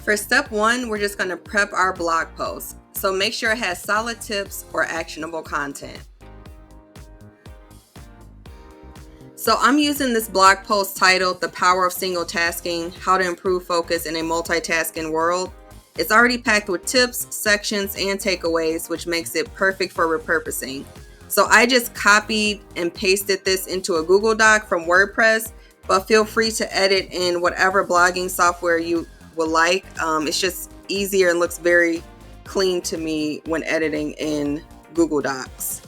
For step 1, we're just going to prep our blog post. So make sure it has solid tips or actionable content. So I'm using this blog post titled The Power of Single Tasking, How to Improve Focus in a Multitasking World. It's already packed with tips, sections, and takeaways, which makes it perfect for repurposing. So I just copied and pasted this into a Google Doc from WordPress, but feel free to edit in whatever blogging software you would like. It's just easier and looks very clean to me when editing in Google Docs.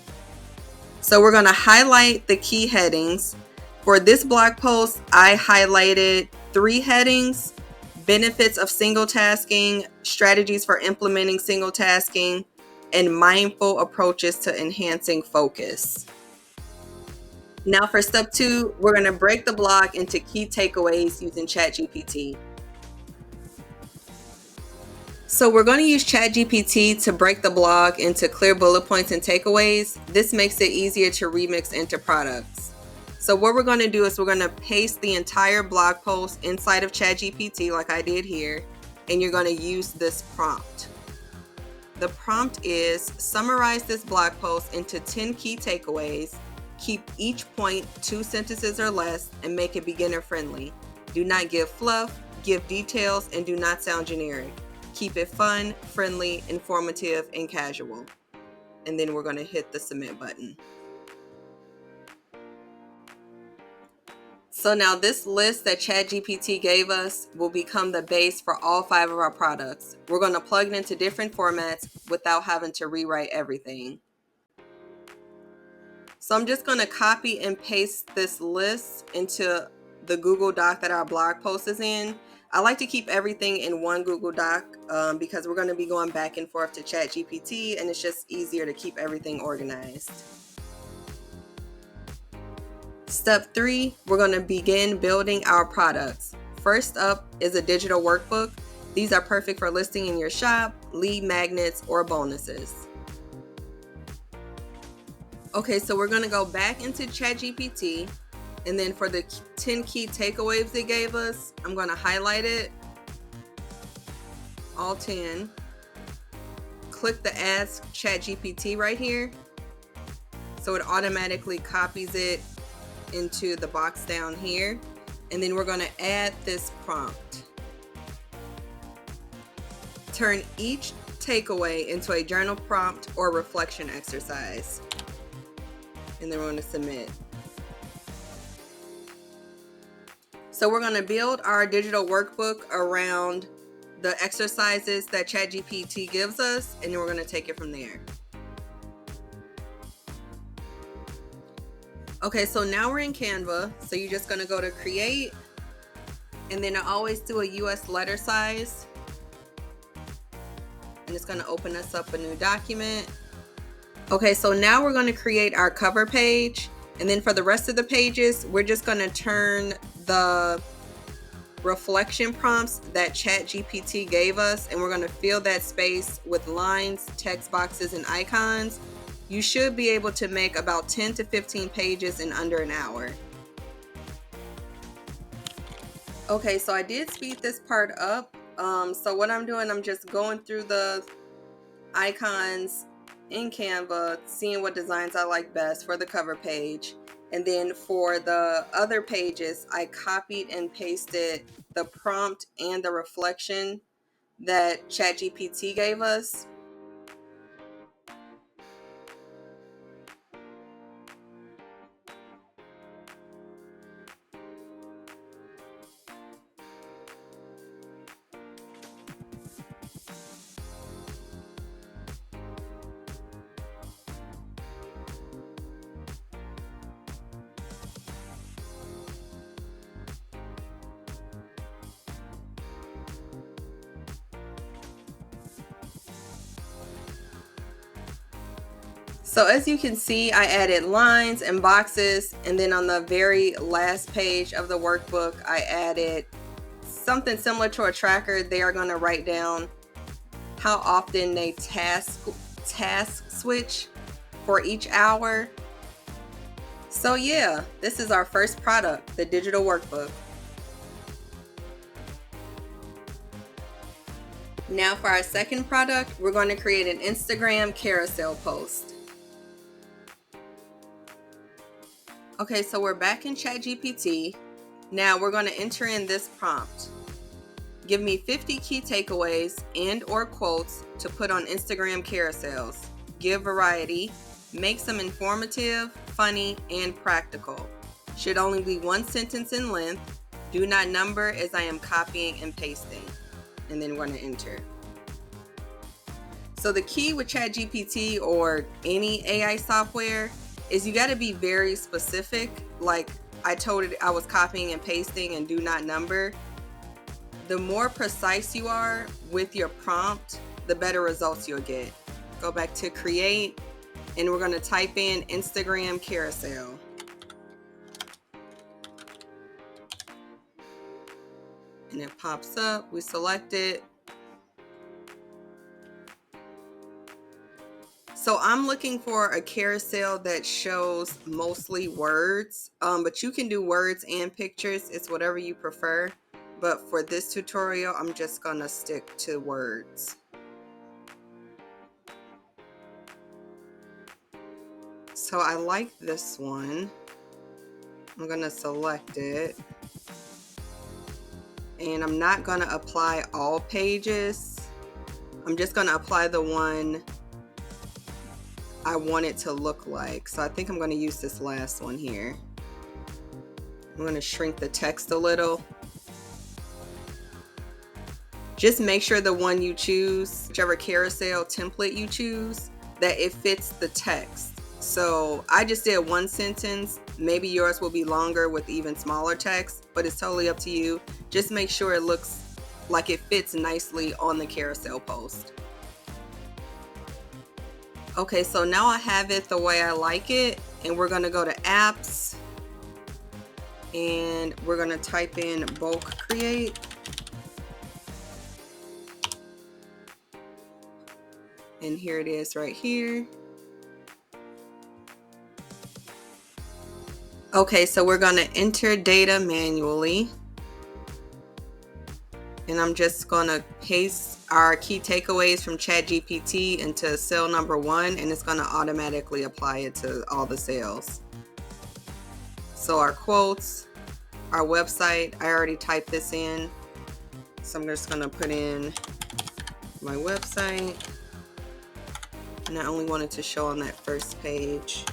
So we're going to highlight the key headings. For this blog post, I highlighted 3 headings: benefits of single tasking, strategies for implementing single tasking, and mindful approaches to enhancing focus. Now for step 2, we're going to break the blog into key takeaways using ChatGPT. So we're going to use ChatGPT to break the blog into clear bullet points and takeaways. This makes it easier to remix into products. So what we're going to do is we're going to paste the entire blog post inside of ChatGPT like I did here, and you're going to use this prompt. The prompt is: summarize this blog post into 10 key takeaways, keep each point 2 sentences or less, and make it beginner friendly. Do not give fluff, give details, and do not sound generic. Keep it fun, friendly, informative, and casual. And then we're going to hit the submit button. So now this list that ChatGPT gave us will become the base for all 5 of our products. We're going to plug it into different formats without having to rewrite everything. So I'm just going to copy and paste this list into the Google Doc that our blog post is in. I like to keep everything in one Google Doc because we're going to be going back and forth to ChatGPT, and it's just easier to keep everything organized. Step 3, we're going to begin building our products. First up is a digital workbook. These are perfect for listing in your shop, lead magnets, or bonuses. Okay, so we're going to go back into ChatGPT. And then for the 10 key takeaways they gave us, I'm going to highlight it, all 10. Click the Ask ChatGPT right here. So it automatically copies it into the box down here. And then we're going to add this prompt. Turn each takeaway into a journal prompt or reflection exercise. And then we're going to submit. So we're going to build our digital workbook around the exercises that ChatGPT gives us, and then we're going to take it from there. Okay, so now we're in Canva. So you're just going to go to create, and then I always do a US letter size. And it's going to open us up a new document. Okay, so now we're going to create our cover page. And then for the rest of the pages, we're just going to turn the reflection prompts that ChatGPT gave us, and we're going to fill that space with lines, text boxes, and icons. You should be able to make about 10 to 15 pages in under an hour. Okay, so I did speed this part up. So what I'm doing, I'm just going through the icons in Canva, seeing what designs I like best for the cover page. And then for the other pages, I copied and pasted the prompt and the reflection that ChatGPT gave us. So as you can see, I added lines and boxes, and then on the very last page of the workbook, I added something similar to a tracker. They are going to write down how often they task switch for each hour. So yeah, this is our first product, the digital workbook. Now for our second product, we're going to create an Instagram carousel post. Okay, so we're back in ChatGPT. Now we're going to enter in this prompt. Give me 50 key takeaways and or quotes to put on Instagram carousels. Give variety. Make some informative, funny, and practical. Should only be one sentence in length. Do not number as I am copying and pasting. And then we're going to enter. So the key with ChatGPT or any AI software is you got to be very specific. Like I told it I was copying and pasting and do not number. The more precise you are with your prompt, the better results you'll get. Go back to create, and we're going to type in Instagram carousel. And it pops up. We select it. So I'm looking for a carousel that shows mostly words, but you can do words and pictures. It's whatever you prefer. But for this tutorial, I'm just gonna stick to words. So I like this one. I'm gonna select it. And I'm not gonna apply all pages. I'm just gonna apply the one I want it to look like. So I think I'm gonna use this last one here. I'm gonna shrink the text a little. Just make sure the one you choose, whichever carousel template you choose, that it fits the text. So I just did one sentence. Maybe yours will be longer with even smaller text, but it's totally up to you. Just make sure it looks like it fits nicely on the carousel post. Okay, so now I have it the way I like it, and we're gonna go to apps, and we're gonna type in bulk create. And here it is right here. Okay, so we're gonna enter data manually. And I'm just gonna paste our key takeaways from ChatGPT into cell number 1, and it's gonna automatically apply it to all the cells. So our quotes, our website, I already typed this in. So I'm just gonna put in my website. And I only wanted to show on that first page.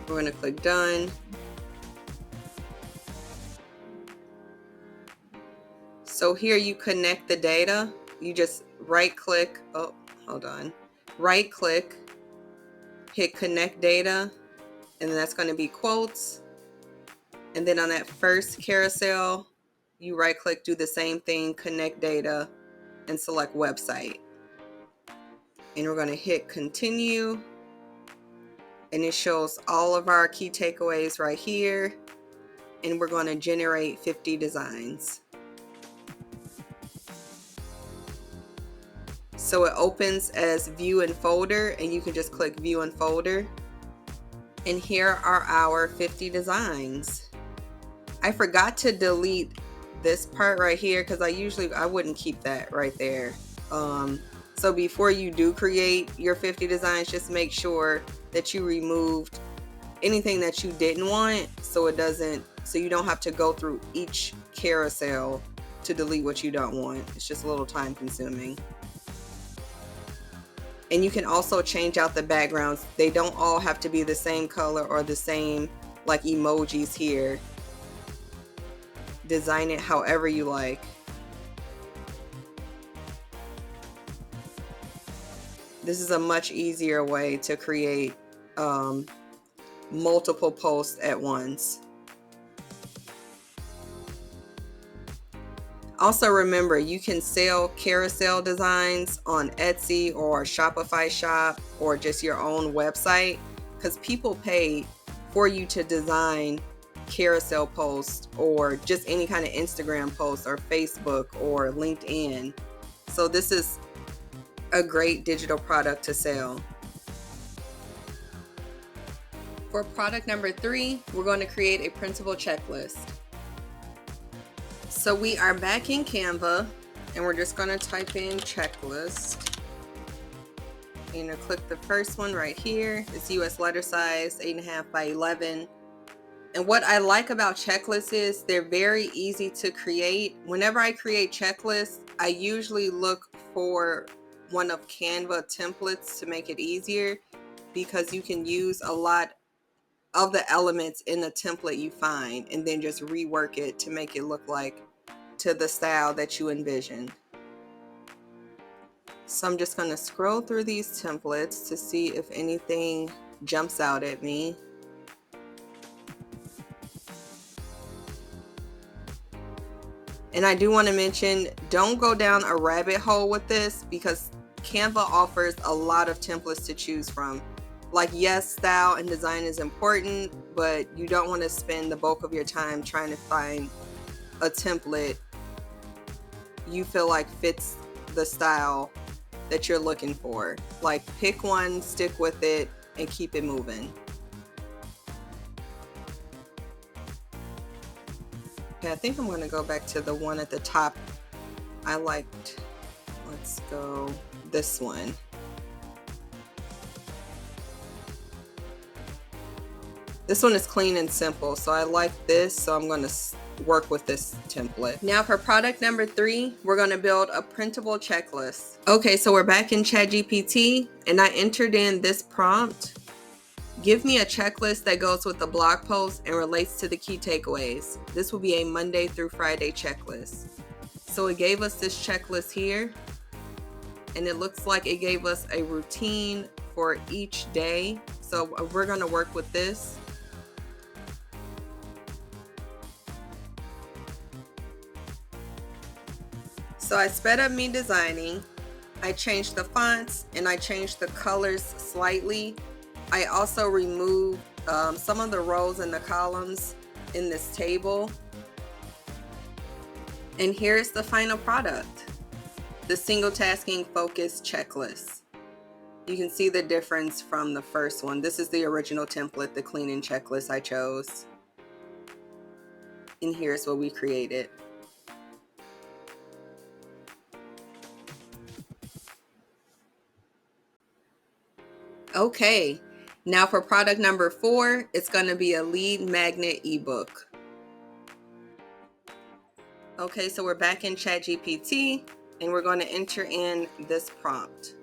We're gonna click done. So here you connect the data. You just right click, right click, hit connect data, and then that's gonna be quotes. And then on that first carousel, you right click, do the same thing, connect data, and select website. And we're gonna hit continue. And it shows all of our key takeaways right here. And we're gonna generate 50 designs. So it opens as view and folder, and you can just click view and folder. And here are our 50 designs. I forgot to delete this part right here because I wouldn't keep that right there. So before you do create your 50 designs, just make sure that you removed anything that you didn't want, so you don't have to go through each carousel to delete what you don't want. It's just a little time consuming. And you can also change out the backgrounds. They don't all have to be the same color or the same like emojis here. Design it however you like. This is a much easier way to create multiple posts at once. Also remember, you can sell carousel designs on Etsy or Shopify shop or just your own website, because people pay for you to design carousel posts or just any kind of Instagram post or Facebook or LinkedIn. So this is a great digital product to sell. For product number 3, we're going to create a printable checklist. So we are back in Canva and we're just going to type in checklist. And click the first one right here. It's US letter size, 8.5 by 11. And what I like about checklists is they're very easy to create. Whenever I create checklists, I usually look for one of Canva templates to make it easier, because you can use a lot of the elements in the template you find and then just rework it to make it look like to the style that you envisioned. So I'm just going to scroll through these templates to see if anything jumps out at me. And I do want to mention, don't go down a rabbit hole with this, because Canva offers a lot of templates to choose from. Like, yes, style and design is important, but you don't want to spend the bulk of your time trying to find a template you feel like fits the style that you're looking for. Like, pick one, stick with it, and keep it moving. Okay, I think I'm going to go back to the one at the top I liked. Let's go this one. This one is clean and simple, so I like this, so I'm going to work with this template. Now for product number 3, we're going to build a printable checklist. Okay, so we're back in ChatGPT, and I entered in this prompt. Give me a checklist that goes with the blog post and relates to the key takeaways. This will be a Monday through Friday checklist. So it gave us this checklist here, and it looks like it gave us a routine for each day. So we're going to work with this. So I sped up me designing. I changed the fonts and I changed the colors slightly. I also removed some of the rows and the columns in this table. And here's the final product, the single tasking focus checklist. You can see the difference from the first one. This is the original template, the cleaning checklist I chose. And here's what we created. Okay, now for product number 4, it's going to be a lead magnet ebook. Okay, so we're back in ChatGPT and we're going to enter in this prompt.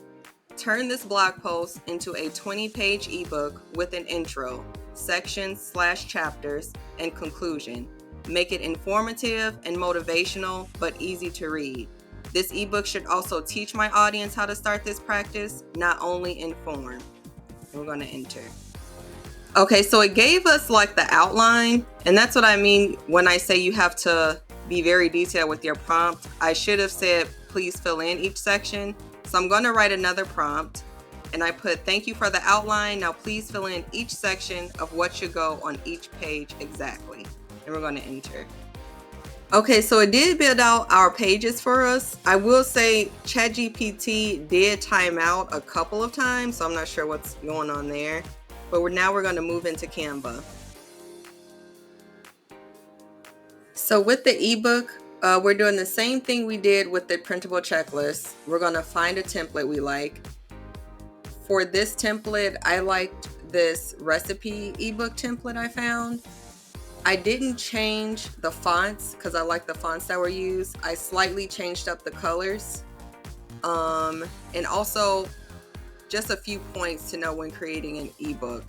Turn this blog post into a 20-page ebook with an intro, sections/chapters, and conclusion. Make it informative and motivational, but easy to read. This ebook should also teach my audience how to start this practice, not only inform. And we're going to enter. Okay, so it gave us like the outline, and that's what I mean when I say you have to be very detailed with your prompt. I should have said, please fill in each section. So I'm going to write another prompt, and I put, thank you for the outline. Now please fill in each section of what should go on each page exactly. And we're going to enter. Okay, so it did build out our pages for us. I will say ChatGPT did time out a couple of times, so I'm not sure what's going on there. But now we're going to move into Canva. So with the ebook, we're doing the same thing we did with the printable checklist. We're going to find a template we like. For this template, I liked this recipe ebook template I found. I didn't change the fonts because I like the fonts that were used. I slightly changed up the colors. And also just a few points to know when creating an ebook.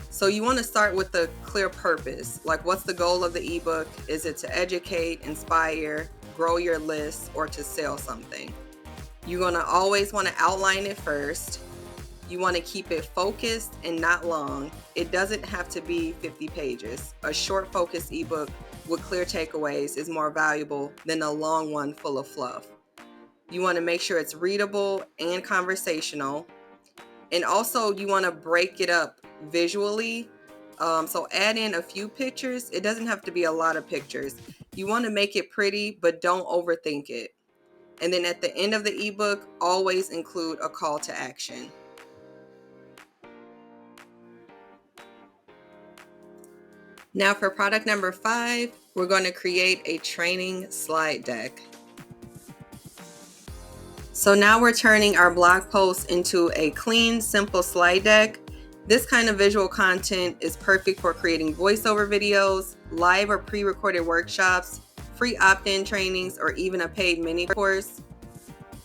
So you want to start with the clear purpose. Like, what's the goal of the ebook? Is it to educate, inspire, grow your list, or to sell something? You're going to always want to outline it first. You want to keep it focused and not long. It doesn't have to be 50 pages. A short focused ebook with clear takeaways is more valuable than a long one full of fluff. You want to make sure it's readable and conversational. And also you want to break it up visually. So add in a few pictures. It doesn't have to be a lot of pictures. You want to make it pretty, but don't overthink it. And then at the end of the ebook, always include a call to action. Now for product number 5, we're going to create a training slide deck. So now we're turning our blog post into a clean, simple slide deck. This kind of visual content is perfect for creating voiceover videos, live or pre-recorded workshops, free opt-in trainings, or even a paid mini course.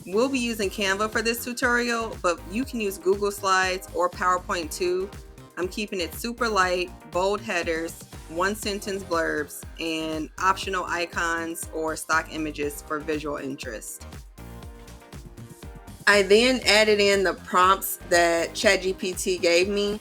We'll be using Canva for this tutorial, but you can use Google Slides or PowerPoint too. I'm keeping it super light, bold headers, one-sentence blurbs, and optional icons or stock images for visual interest. I then added in the prompts that ChatGPT gave me.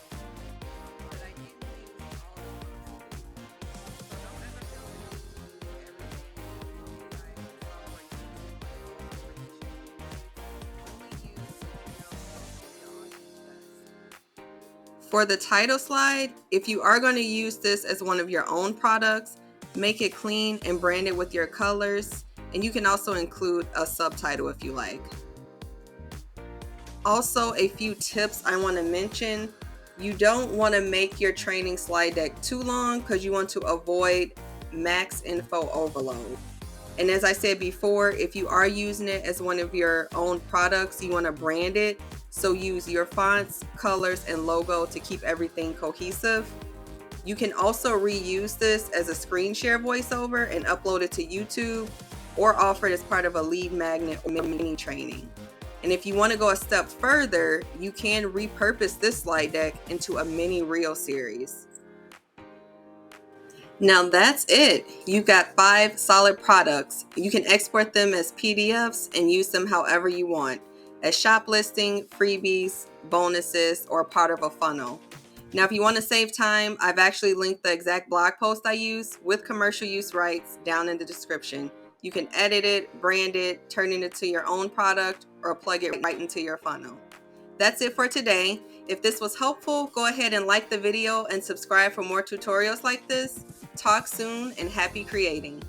For the title slide, if you are going to use this as one of your own products, make it clean and brand it with your colors, and you can also include a subtitle if you like. Also, a few tips I want to mention. You don't want to make your training slide deck too long because you want to avoid max info overload. And as I said before, if you are using it as one of your own products, you want to brand it. So use your fonts, colors, and logo to keep everything cohesive. You can also reuse this as a screen share voiceover and upload it to YouTube, or offer it as part of a lead magnet or mini training. And if you want to go a step further, you can repurpose this slide deck into a mini reel series. Now that's it. You've got 5 solid products. You can export them as PDFs and use them however you want, as shop listing, freebies, bonuses, or part of a funnel. Now, if you want to save time, I've actually linked the exact blog post I use with commercial use rights down in the description. You can edit it, brand it, turn it into your own product, or plug it right into your funnel. That's it for today. If this was helpful, go ahead and like the video and subscribe for more tutorials like this. Talk soon and happy creating.